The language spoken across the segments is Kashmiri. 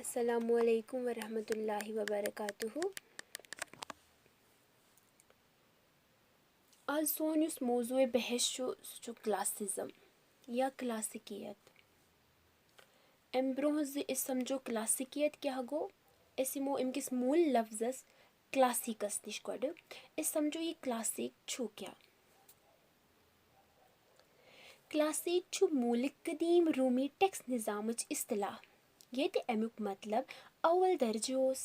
अस्सलामुअलैकुम वरहमतुल्लाहि वबरकातुहू। आज सोन युस मौजूए बहस सु क्लासिज्म या क्लासिकियत। अम ब्रोह समझो क्लासिकियत क्या गो, यमो अमकिस मूल लफ्जस क्लासिकस निश गो समझो ये क्लासिक छु क्या। क्लासिक छु मूलिक कदीम रूमी टेक्स्ट निज़ामच इस्तलाह ये अमुक मतलब अव्वल दर्जे ओस।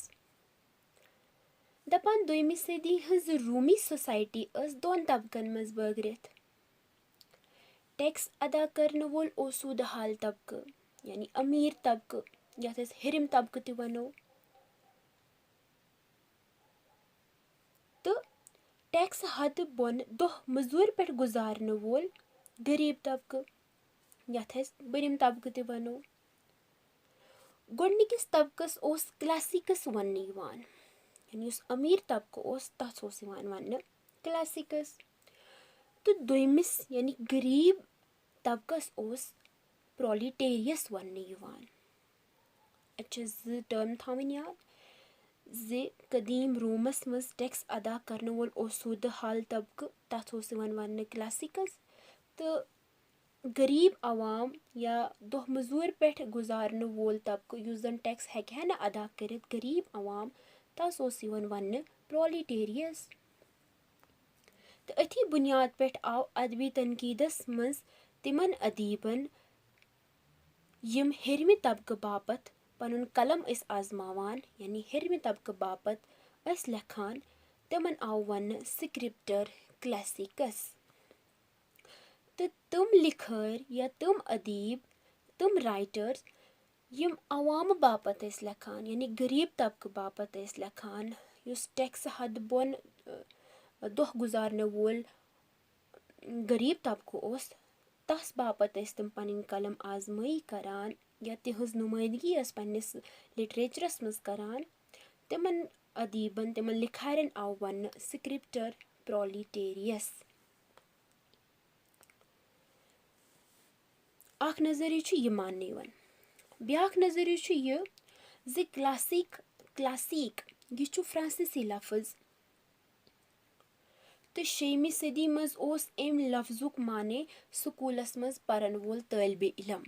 दपान दोयमी सदी हज रूमी सोसाइटी दोन तबकन मज बगरित। टैक्स अदा करने वोल ओसूद हाल तबक यानी अमीर तबक यथ हिरम तबक ति वनो, तो टैक्स हद बोन दोह मजूर पे गुजारने वोल गरीब तबक यथ बरिम तबक ति वनो। गोडनिकिस तबकस ओस क्लासिकस वन्ने यिवान, यानी उस अमीर तबक ओस तथ ओस यिवान वन्ने क्लासिकस। तो दोयमिस यानी गरीब तबकस ओस प्रोलिटेरियस वन्ने यिवान। अच्छे ज टर्म थावन याद जे कदीम रोमस मज टैक्स अदा करने वोल ओसूद हाल तबक तथ ओस यिवान वन्ने क्लासिकस। तो गरीब आवाम या दोह मजूर पे गुजारने वोल तबक युस जन टैक्स हेकह न अदा करित गरीब आवाम तस ओस यिवान वन्ने प्रोलिटेरियस। तो अथी बुनियाद पे आव अदबी तनकीदस मज तिमन अदीबन यम हिरमि तबक बापत पनुन कलम इस आजमावान यानी हिरमि तबक बापत अस लेखान तिमन आव वन्ने स्क्रिप्टर क्लासिकस। तो तुम लिखर या तुम अदीब तुम राइटर्स यम अवाम बापत इस लेखान यानी गरीब तबक बापत इस लेखान युस टैक्स हद बोन दोह गुजारने वोल गरीब तबक ओस तस बापत तुम पन कलम आजमाई करान या तिहज नुमाइंदगी पन्निस लिटरेचरस मज करान तिमन अदीबन तिमन लिखारन आव वन्ने स्क्रिप्टर प्रोलिटेरियस। अख नजरिया यह मानने यिवान। ब्याख नजरिया यह जे क्लासिक यह फ्रांसीसी लफ्ज तो 6वीं सदी मज ओस एम लफ्जुक माने स्कूलस मज परन वोल तालिबे इलम।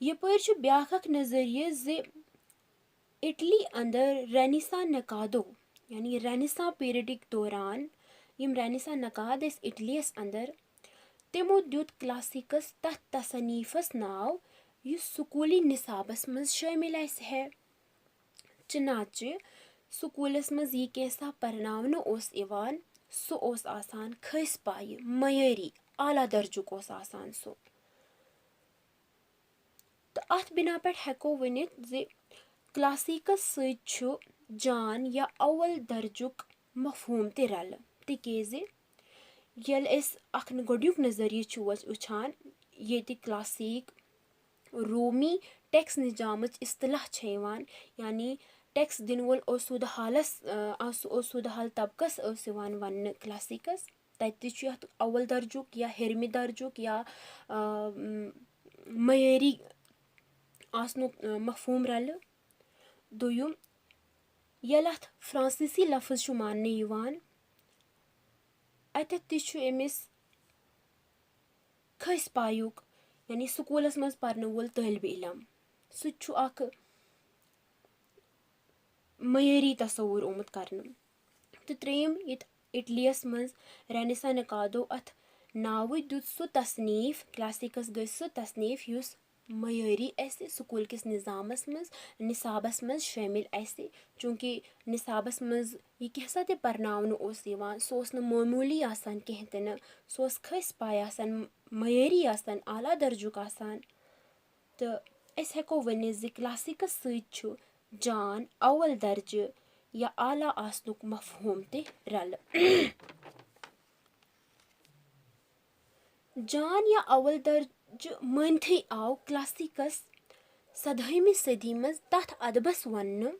यपर ब्याख अख नजरिया जे इटली अंदर रेनिसा नकादो यानी रेनिसा पीरियडिक दौरान यम रेनिसा नकाद इटलीस अंदर तिमो द्युत क्लासिकस तथ तसनीफस नाव युस स्कूली निसाबस मज शामिल है। चनाचे स्कूलस मज यह कैसा परनावन ओस इवान सो ओस आसान खस पाए मयरी आला दर्जुक ओस आसान सो। तो अथ बिना पे हेको वनित जे क्लासिकस सु जान या अव्वल दर्जुक मफहूम ते रल तिकेजे यल अख गोडुक नजरिया वुचान ये क्लासिक रूमी टैक्स निजामच इस्तलाह यानी टैक्स दिन वोल ओसूद हाल तबकस वन्ने क्लासिकस तत अव्वल दर्जुक या हिरमि दर्जुक या मयरी आसनुक मफहूम रल। दोयुम यल अथ फ्रांसीसी लफ्ज मानने यिवान अतत अमिस खस पायुक यानी स्कूलस मज परने वोल तालिबे इलम सु अख मयरी तसवुर ओमुत करने। तो त्रेम इटलीस मज रेनिसा नकादो अथ नाव दुत सु तसनीफ क्लासिकस गई सु तसनीफ युस मयरी स्कूल किस निज़ामस मज निसाबस मज शामिल चूँकि निसाबस मज यह कैसा ते परनावन ओस यिवान सो ओस न मामूली आसान कह तन सो ओस खस पाए आसान मयरी आसान आला दर्जुक आसान। तो अस हेको वनित जे क्लासिकस सु जान अव्वल दर्जे या आला आसनुक मफहूम ते रल। जान या अव्वल दर्ज मनथी आव क्लासिकस 17वीं सदी मज तथ अदबस वन्ने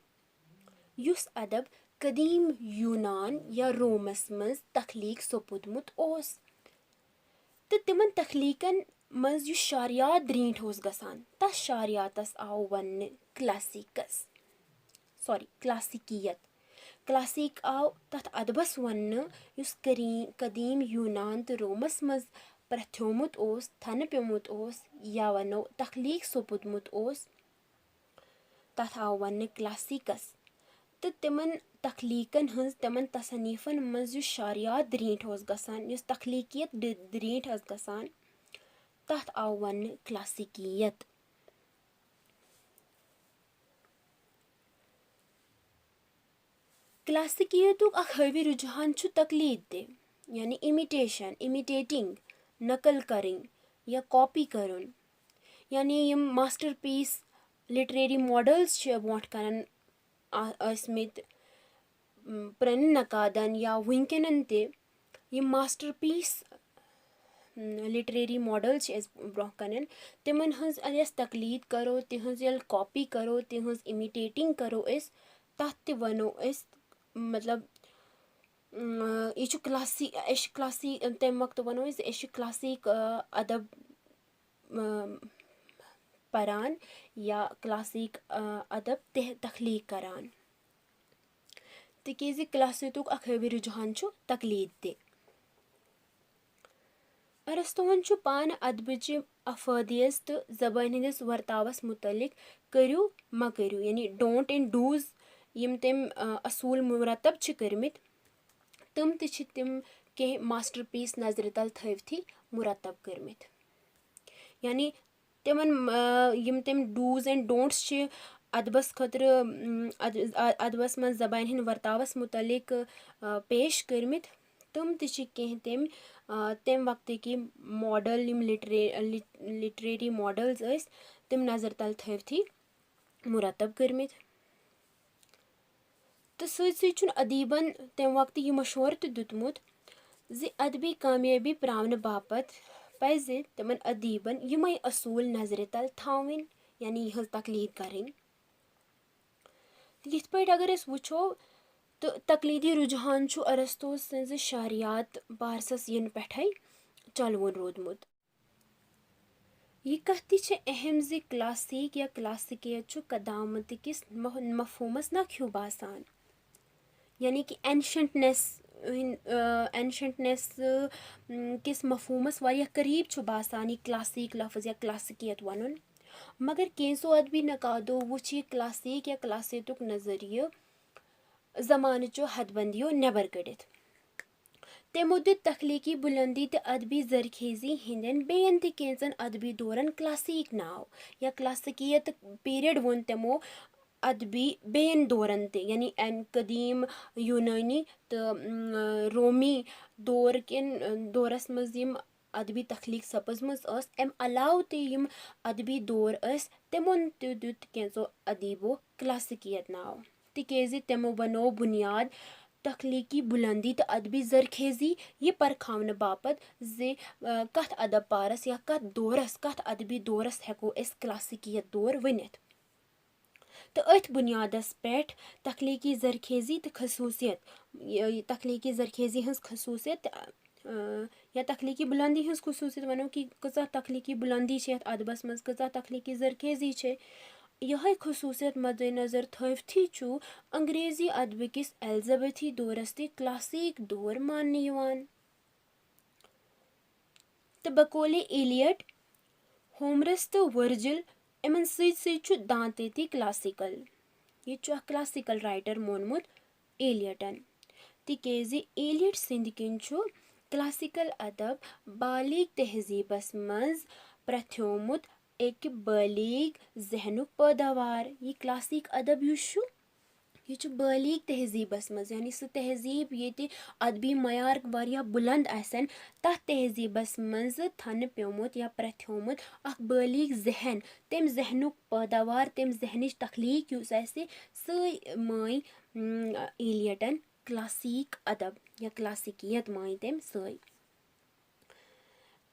युस अदब कदीम यूनान या रोमस मज तख्लीक सपुदमुत ओस। तो तिमन तख्लीकन मज युस शारियात द्रींठ ओस गसान तस शारियातस आव वन्ने क्लासिकस क्लासिकियत क्लासिक आव तथ अदबस वन्ने युस कदीम यूनान तो रोमस मज प्रथ्योमुत ओस थन प्योमुत ओस या वनो तखलीक सोपुतमुत ओस तथ आव वन्ने क्लासिकस तो तिमन तखलीकन हंस तिमन तसनीफन मज युस शारियात द्रींठ ओस गसान युस तखलीकियत द्रींठ ओस गसान तथ आव वन्ने क्लासिकियत। क्लासिकियतुक अख हवी रुझान छु तकलीद ते यानी इमिटेटिंग नकल करें या कॉपी करुन यानी यम मास्टरपीस लिटरेरी मॉडल्स ब्रोट कन आसमित प्रन नकादन या वुनकन ते यम मास्टरपीस लिटरेरी मॉडल ब्रोह कन तिमन हंस अस तकलीद करो तिहंस यल कॉपी करो तिहंस इमिटेटिंग करो इस तथ ते वनो इस मतलब यह क्लासी तम वक्त वनो क्लासिक अदब परान या क्लासिक अदब तखलीक करान तिकेज क्लासिक अख हवी रुझान छु तकलीद ते। अरस्तोन छु पान अदबच अफादियस तो जबान हंदिस वर्तावस मुतलिक करू मा करू यानी डोंट एंड डूज यम तम असूल मुरतब छि करमित तम तिम के मास्टरपीस नजर तल थवथी मुरतब करमित यानी तिमन यम तम डूज एंड डोंट्स छि अदबस खतर अदबस मज जबान हंद वर्तावस मुतलिक पेश करमित तम तम तम वक्त की मॉडल यम लिटरेरी मॉडल्स तम नजर तल थवथी मुरतब करमित तो सत अदीबन तम वक्त यह मशवर तो दुतमुत जि अदबी कामयाबी प्रावन बापत पज तिमन अदीबन यमय असूल नजर तल थावन यानी यह तकलीद करें। यिथ पट अगर अस वुचो तो तकलीदी रुझान छु अरस्तो सज शारियात पारसस यन पेठै चलवन रोदमुत। यह कथ ति अहम जि क्लासिक या क्लासिकियत छु कदामत किस मफहूमस नख्यू बासान यानी कि एंशंटनेस किस मफहूमस वारिया करीब छु बासान यह क्लासिक लफ्ज या क्लासिकियत वनुन मगर केंसो अदबी नकादो वुच यह क्लासिक या क्लासियतुक नजरिय जमान चो हदबंदियों नेबर कड़ित तमो दित तखलीकी बुलंदी तो अदबी जरखेजी हिंदन बेन ते केंचन अदबी दौरन क्लासिक नाव या क्लासिकियत पीरियड वोन तमो अदबी बेन दौरन ते यानी एन कदीम यूनानी तो रोमी दौर किन दौरस मज यम अदबी तखलीक सपजमज अम अलाव ते यम अदबी दौर तमोन ते दुत केंचो अदीबो क्लासिकियत नाव तिकेजी तमो बनो बुनियाद तखलीकी बुलंदी तो अदबी जरखेजी ये परखावन बापत जे कथ अदब पारस या कथ अदबी दौरस हेको इस क्लासिकियत दौर वनित तो अथ बुनियादस पे तखलीकी जरखेजी तो खसूसियत तखलीकी जरखेजी हंस खसूसियत या तखलीकी बुलंदी हंस खसूसियत वनो कि कजा तखलीकी बुलंदी छे अदबस मज कजा तखलीकी जरखेजी छे यह खसूसियत मद्देनजर थवथी छु अंग्रेजी अदब किस एलिजाबेथी दौरस ते क्लासिक दौर मानने यवान तो बकोले इलियट होमरस तो वर्जिल इमन सत दांते ती क्लासिकल यह क्लासिकल राइटर मोनमुत इलियटन तिकेजी इलियट सिंध किन छु क्लासिकल अदब बालिग तहजीबस मज प्रथ्योमुत एक बालिग जहनुक पैदावार यह क्लासिक अदब यह बालिग तहजीबस मज यानी सह तहजीब ये अदबी मयार वारिया बुलंद आसन तथ तहजीबस मज थन प्योमुत या प्रथ्योमुत अख बालिग जहन तम जहनुक पैदावार तम जहनिच तखलीक युस आसे सई माय इलियटन क्लासिक अदब या क्लासिकियत माय तम सई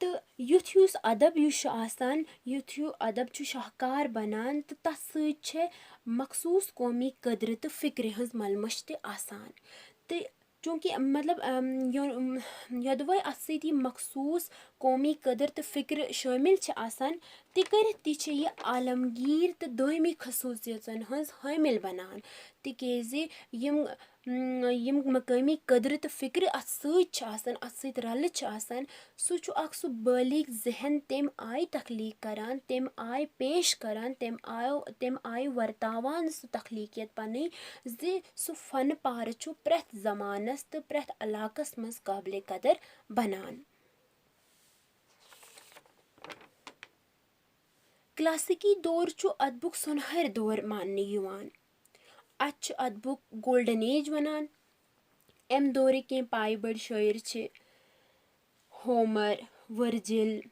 तो युथ युस अदब युस आसान युथ यु अदब छु शाहकार बनान तो तथ सत मखसूस कौमी कदर तो फिक्र हज मलमश ते आसान तो चूँकि मतलब यदवै अत सती मखसूस कौमी कदर तो फिक्र शामिल आसान ते करित ति छ यह आलमगीर तो दोमी खसूसियतन हंस हामिल बनान तिकेज़ि यम मकामी कदर तो फिक्र अत सत आसान अत सत रल आसान सु बालिग जहन तम आय तख्लीक करान तम आय पेश करान तम आय वर्तावान सु तख्लीकियत पन ज़ि सु फन पार छु प्रथ जमानस तो प्रथ इलाकस मज काबिल कदर बनान। क्लासिकी दौर छु अदबुक सुनहर दौर मानने युवान अच अदबुक गोल्डन एज वनान। एम दौर के पाय बड़ शायर छ होमर, वर्जिल,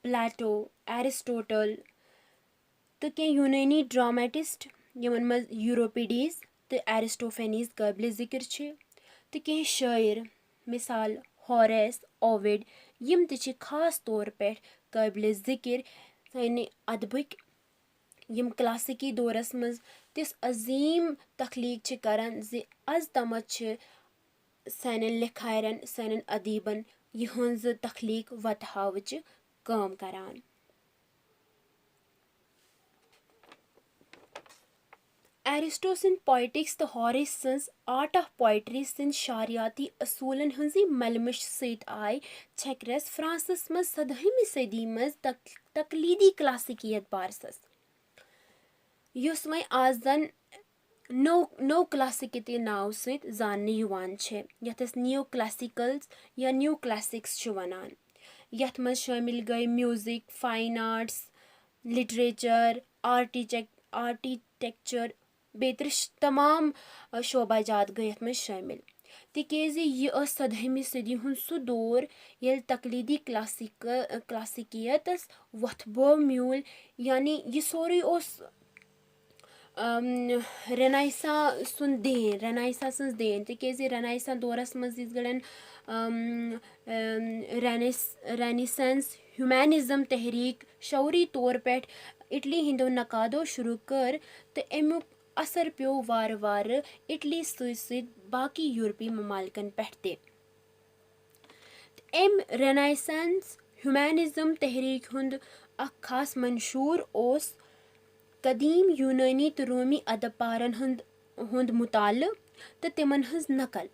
प्लेटो, एरिस्टोटल तो के यूनानी ड्रामेटिस्ट यमन मज यूरोपिडीज तो एरिस्टोफेनीज काबिल जिक्र छ तो के शायर मिसाल हॉरेस, ओविड यम त खास तौर पे काबिल जिक्र साने अदबक यम क्लासिकी दौरस मज तिस अजीम तख्लीक छ करान ज़ि आज तमत छ सानन लिखारन सानन अदीबन यहंज तख्लीक वतहावच काम करान। एरिस्टो सिंद पोइटिक्स तो हॉरेस सिंस आर्ट ऑफ पोइट्री सिंद शारियाती असूलन हंजी मलमश सत आय छकरस फ्रांसस मज 17वीं सदी मज तकलीदी क्लासिकियत बारसस युस वै आज जन नो क्लासिक नाव सत जानने युवान छ यथस न्यू क्लासिकल्स या न्यू क्लासिक्स छ वनान यथ मज शामिल गए music, fine arts, literature, architecture बेतर तमाम शोबाजात गए यथ मज शामिल तिकेज़ि यह 17वीं सदी हुन सु दौर ये तकलीदी क्लासिकियतस वथबो म्यूल यानी यह सोरे रेनाइसा सुन देन रेनाइसा सज देन तिकेज़ि रेनाइसा दौरस मज यिस गड़न रेनेसेंस ह्यूमनिज्म तहरीक शौरी तौर पे इटली हिंदो नकादो शुरू कर तो अमुक असर पे वार वार इटली सत बाकी यूरोपी ममालिकन पे ते एम रेनाइसेंस ह्यूमनिज्म तहरीक हुंद अख खास मंशूर ओस कदीम यूनानी तो रोमी अदपारन हुंद मुताल तो तिमन हंज नकल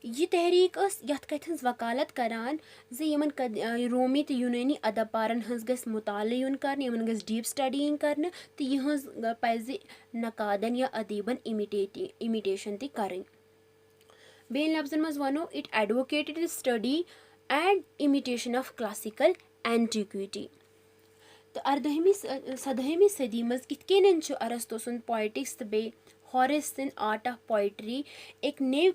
यह तहरीक यथ कथ हंज वकालत करान ज़ि यमन रोमी तो यूनानी अदपारन हंज गस मुताल युन करन यमन गस डीप स्टडीइंग करन तो यहंज पज़ नकादन या अदीबन इमिटेशन ति करन। बेन लफ्जन मज वनो it advocated study and imitation of classical antiquity तो 17वीं सदी मज कितन अरस्तो सुंद पोइटिक्स तो बे हॉरेस सिंद आर्ट ऑफ पोइट्री एक नेव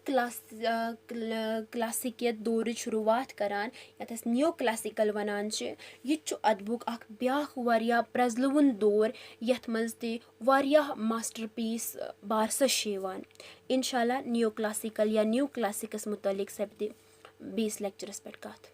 क्लासिकियत दौर शुरुआत करान यथस न्यू क्लासिकल वनान यह अदबुक अख ब्याख वारिया प्रजलवन दौर यथ मज ते वारिया मास्टरपीस बारसस यवान। इंशाल्लाह न्यू क्लासिकल या न्यू क्लासिकस मुतलिक सपदे 20 लेक्चरस पे कथ।